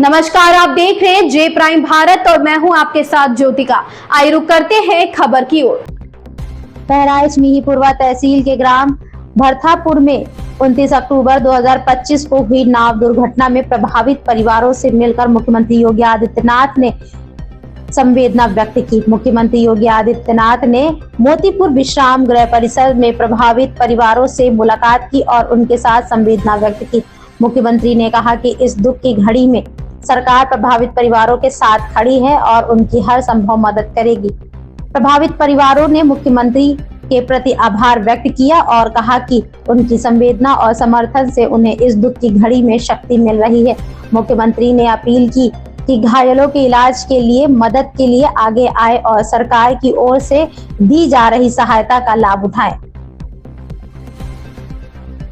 नमस्कार, आप देख रहे हैं जे प्राइम भारत और मैं हूं आपके साथ ज्योतिका। आइए रुक करते हैं खबर की ओर। बहराइच मिहींपुरवा तहसील के ग्राम भरथापुर में 29 अक्टूबर 2025 को हुई नाव दुर्घटना में प्रभावित परिवारों से मिलकर मुख्यमंत्री योगी आदित्यनाथ ने संवेदना व्यक्त की। मुख्यमंत्री योगी आदित्यनाथ ने मोतीपुर विश्राम गृह परिसर में प्रभावित परिवारों से मुलाकात की और उनके साथ संवेदना व्यक्त की। मुख्यमंत्री ने कहा कि इस दुख की घड़ी में सरकार प्रभावित परिवारों के साथ खड़ी है और उनकी हर संभव मदद करेगी। प्रभावित परिवारों ने मुख्यमंत्री के प्रति आभार व्यक्त किया और कहा कि उनकी संवेदना और समर्थन से उन्हें इस दुख की घड़ी में शक्ति मिल रही है। मुख्यमंत्री ने अपील की कि घायलों के इलाज के लिए मदद के लिए आगे आए और सरकार की ओर से दी जा रही सहायता का लाभ उठाएं।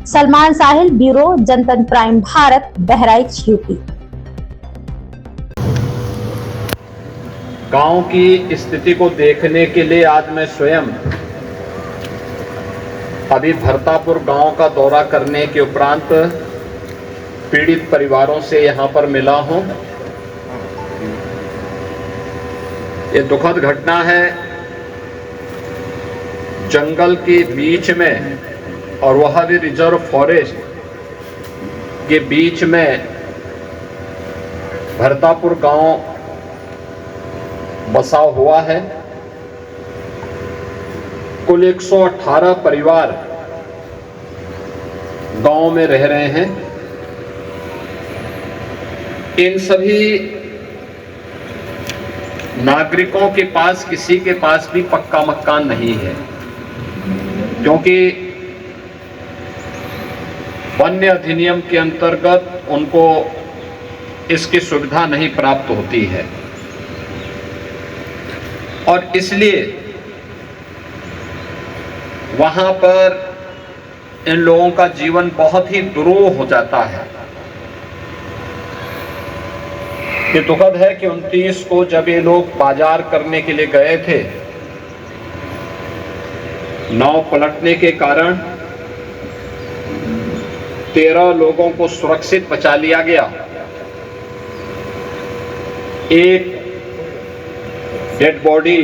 सलमान साहिल, ब्यूरो जनतंत्र प्राइम भारत, बहराइच, यूपी। गांव की स्थिति को देखने के लिए आज मैं स्वयं अभी भरथापुर गांव का दौरा करने के उपरांत पीड़ित परिवारों से यहां पर मिला हूं। ये दुखद घटना है। जंगल के बीच में और वह भी रिजर्व फॉरेस्ट के बीच में भरथापुर गांव बसा हुआ है। कुल 118 परिवार गांव में रह रहे हैं। इन सभी नागरिकों के पास किसी के पास भी पक्का मकान नहीं है, क्योंकि वन्य अधिनियम के अंतर्गत उनको इसकी सुविधा नहीं प्राप्त होती है और इसलिए वहां पर इन लोगों का जीवन बहुत ही दुरूह हो जाता है। ये दुखद है कि 29 को जब ये लोग बाजार करने के लिए गए थे, नाव पलटने के कारण 13 लोगों को सुरक्षित बचा लिया गया। एक डेड बॉडी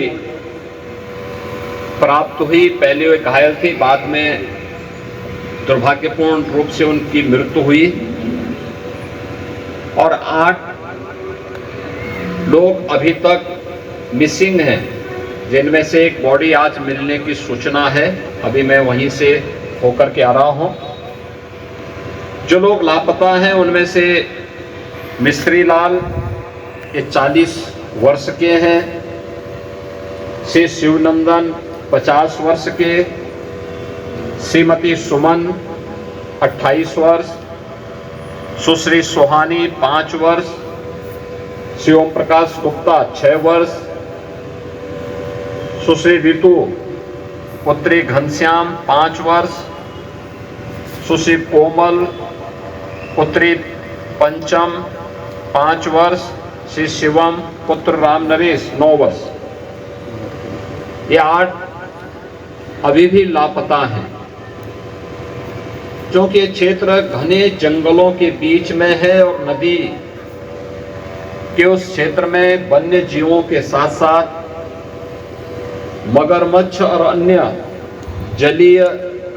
प्राप्त हुई। पहले वे घायल थी, बाद में दुर्भाग्यपूर्ण रूप से उनकी मृत्यु हुई और 8 लोग अभी तक मिसिंग हैं, जिनमें से एक बॉडी आज मिलने की सूचना है। अभी मैं वहीं से होकर के आ रहा हूं। जो लोग लापता हैं उनमें से मिस्त्री लाल, ये 40 वर्ष के हैं, श्री शिवनंदन 50 वर्ष के, श्रीमती सुमन 28 वर्ष, सुश्री सुहानी 5 वर्ष, श्री ओम प्रकाश गुप्ता 6 वर्ष, सुश्री ऋतु पुत्री घनश्याम 5 वर्ष, सुश्री कोमल पुत्री पंचम 5 वर्ष, श्री शिवम पुत्र राम नरेश 9 वर्ष। ये 8 अभी भी लापता हैं, क्योंकि ये क्षेत्र घने जंगलों के बीच में है और नदी के उस क्षेत्र में वन्य जीवों के साथ साथ मगरमच्छ और अन्य जलीय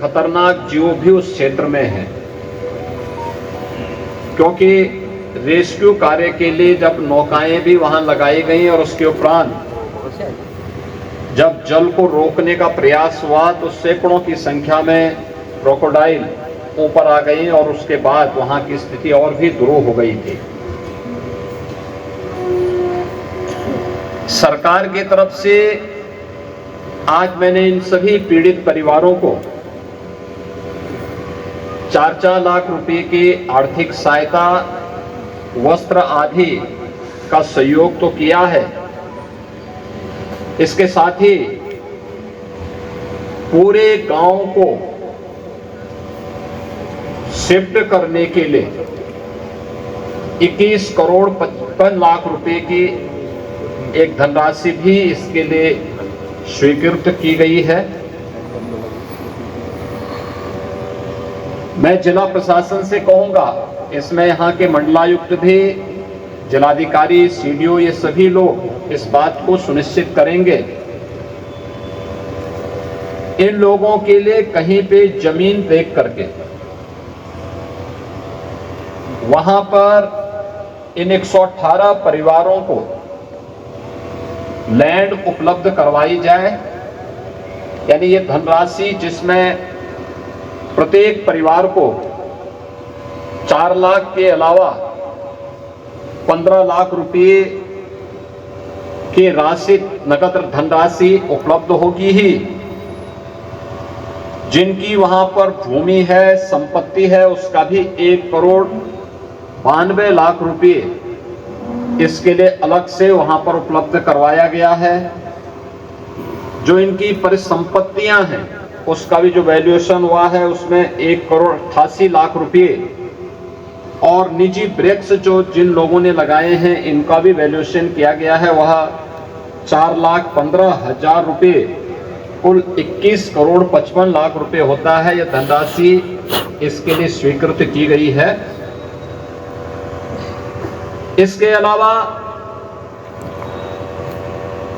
खतरनाक जीव भी उस क्षेत्र में हैं। क्योंकि रेस्क्यू कार्य के लिए जब नौकाएं भी वहां लगाई गई और उसके उपरांत जब जल को रोकने का प्रयास हुआ तो सैकड़ों की संख्या में क्रोकोडाइल ऊपर आ गई और उसके बाद वहां की स्थिति और भी दुरूह हो गई थी। सरकार की तरफ से आज मैंने इन सभी पीड़ित परिवारों को 4-4 लाख रुपए की आर्थिक सहायता, वस्त्र आदि का सहयोग तो किया है। इसके साथ ही पूरे गांव को शिफ्ट करने के लिए 21 करोड़ 55 लाख रुपए की एक धनराशि भी इसके लिए स्वीकृत की गई है। मैं जिला प्रशासन से कहूंगा, इसमें यहाँ के मंडलायुक्त भी जिलाधिकारी, सीडीओ, ये सभी लोग इस बात को सुनिश्चित करेंगे इन लोगों के लिए कहीं पे जमीन देख करके वहां पर इन 118 परिवारों को लैंड उपलब्ध करवाई जाए। यानी ये धनराशि जिसमें प्रत्येक परिवार को 4 लाख के अलावा 15 लाख रुपए की राशि, नकद धनराशि उपलब्ध होगी ही। जिनकी वहां पर भूमि है, संपत्ति है, उसका भी 1,92 लाख रुपए इसके लिए अलग से वहां पर उपलब्ध करवाया गया है। जो इनकी परिसंपत्तियां हैं उसका भी जो वैल्यूएशन हुआ है उसमें 1,88 लाख रुपए, और निजी ब्रेक्स जो जिन लोगों ने लगाए हैं इनका भी वैल्यूएशन किया गया है, वह 4,15,000 रुपए, कुल 21,55 लाख रुपए होता है। यह धनराशि इसके लिए स्वीकृत की गई है। इसके अलावा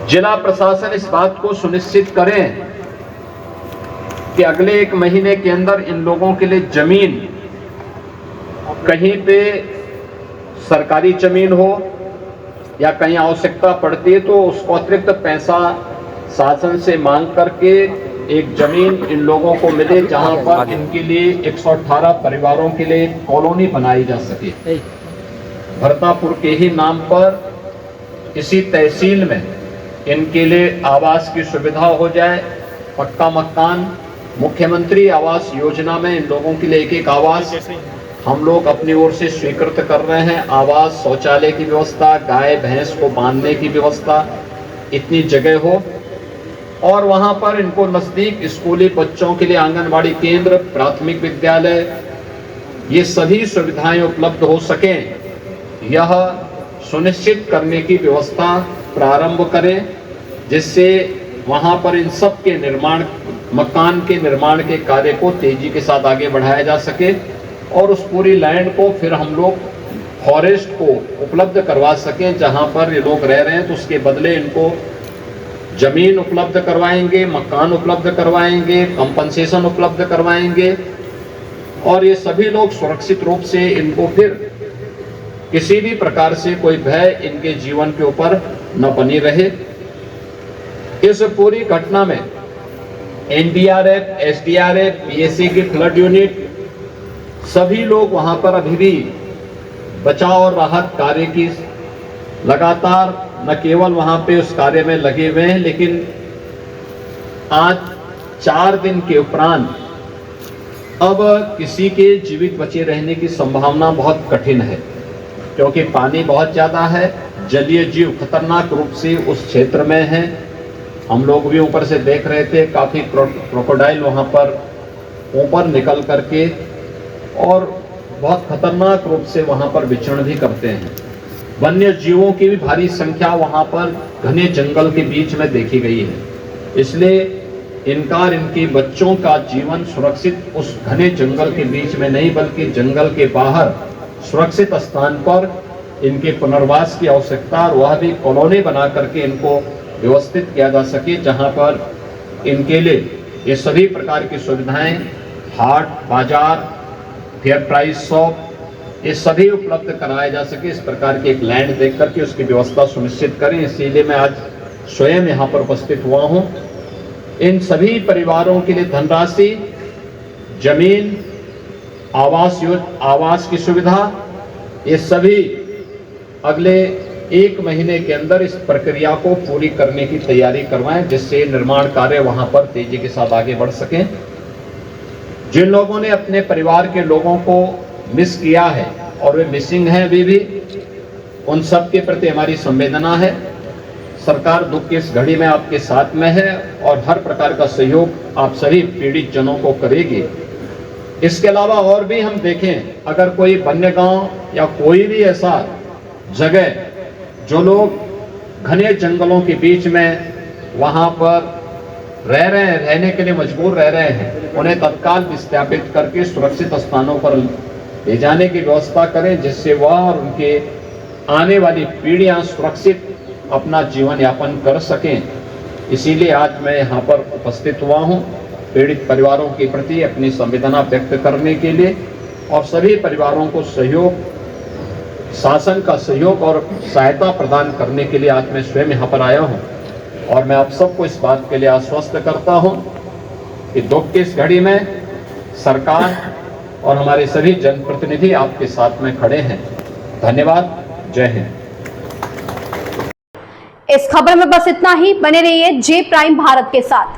जिला प्रशासन इस बात को सुनिश्चित करें कि अगले 1 महीने के अंदर इन लोगों के लिए जमीन, कहीं पे सरकारी जमीन हो या कहीं आवश्यकता पड़ती है तो उसको अतिरिक्त पैसा शासन से मांग करके एक जमीन इन लोगों को मिले, जहां पर इनके लिए 118 परिवारों के लिए कॉलोनी बनाई जा सके। भरतापुर के ही नाम पर इसी तहसील में इनके लिए आवास की सुविधा हो जाए, पक्का मकान। मुख्यमंत्री आवास योजना में इन लोगों के लिए एक आवास हम लोग अपनी ओर से स्वीकृत कर रहे हैं। आवास, शौचालय की व्यवस्था, गाय भैंस को बांधने की व्यवस्था, इतनी जगह हो, और वहां पर इनको नजदीक स्कूली बच्चों के लिए आंगनबाड़ी केंद्र, प्राथमिक विद्यालय, ये सभी सुविधाएं उपलब्ध हो सकें, यह सुनिश्चित करने की व्यवस्था प्रारंभ करें, जिससे वहां पर इन सब के निर्माण, मकान के निर्माण के कार्य को तेजी के साथ आगे बढ़ाया जा सके, और उस पूरी लैंड को फिर हम लोग फॉरेस्ट को उपलब्ध करवा सकें। जहां पर ये लोग रह रहे हैं तो उसके बदले इनको जमीन उपलब्ध करवाएंगे, मकान उपलब्ध करवाएंगे, कंपनसेशन उपलब्ध करवाएंगे, और ये सभी लोग सुरक्षित रूप से इनको फिर किसी भी प्रकार से कोई भय इनके जीवन के ऊपर न बनी रहे। इस पूरी घटना में एनडीआरएफ, एसडीआरएफ, पीएसए की फ्लड यूनिट, सभी लोग वहां पर अभी भी बचाव और राहत कार्य की लगातार न केवल वहां पे उस कार्य में लगे हुए हैं, लेकिन आज 4 दिन के उपरांत अब किसी के जीवित बचे रहने की संभावना बहुत कठिन है, क्योंकि पानी बहुत ज्यादा है, जलीय जीव खतरनाक रूप से उस क्षेत्र में है। हम लोग भी ऊपर से देख रहे थे, काफी क्रोकोडाइल वहां पर ऊपर निकल करके और बहुत खतरनाक रूप से वहां पर विचरण भी करते हैं। वन्य जीवों की भी भारी संख्या वहां पर घने जंगल के बीच में देखी गई है, इसलिए इनका और इनके बच्चों का जीवन सुरक्षित उस घने जंगल के बीच में नहीं, बल्कि जंगल के बाहर सुरक्षित स्थान पर इनके पुनर्वास की आवश्यकता, और वह भी कॉलोनी बना करके इनको व्यवस्थित किया जा सके, जहां पर इनके लिए ये सभी प्रकार की सुविधाएं, हाट, बाजार, फेयर प्राइस शॉप, ये सभी उपलब्ध कराया जा सके। इस प्रकार की एक लैंड देख करके उसकी व्यवस्था सुनिश्चित करें। इसीलिए मैं आज स्वयं यहाँ पर उपस्थित हुआ हूँ। इन सभी परिवारों के लिए धनराशि, जमीन, आवास की सुविधा, ये सभी अगले 1 महीने के अंदर इस प्रक्रिया को पूरी करने की तैयारी करवाएं, जिससे निर्माण कार्य वहां पर तेजी के साथ आगे बढ़ सकें। जिन लोगों ने अपने परिवार के लोगों को मिस किया है और वे मिसिंग हैं अभी भी, उन सब के प्रति हमारी संवेदना है। सरकार दुख की इस घड़ी में आपके साथ में है और हर प्रकार का सहयोग आप सभी पीड़ित जनों को करेगी। इसके अलावा और भी हम देखें, अगर कोई वन्य गांव या कोई भी ऐसा जगह जो लोग घने जंगलों के बीच में वहां पर रह रहे हैं, रहने के लिए मजबूर रह रहे हैं, उन्हें तत्काल विस्थापित करके सुरक्षित स्थानों पर ले जाने की व्यवस्था करें, जिससे वह और उनके आने वाली पीढ़ियां सुरक्षित अपना जीवन यापन कर सकें, इसीलिए आज मैं यहाँ पर उपस्थित हुआ हूँ पीड़ित परिवारों के प्रति अपनी संवेदना व्यक्त करने के लिए और सभी परिवारों को सहयोग, शासन का सहयोग और सहायता प्रदान करने के लिए आज मैं स्वयं यहाँ पर आया हूँ। और मैं आप सबको इस बात के लिए आश्वस्त करता हूँ कि दुख की इस घड़ी में सरकार और हमारे सभी जनप्रतिनिधि आपके साथ में खड़े हैं। धन्यवाद। जय हिंद। इस खबर में बस इतना ही। बने रहिए जे प्राइम भारत के साथ।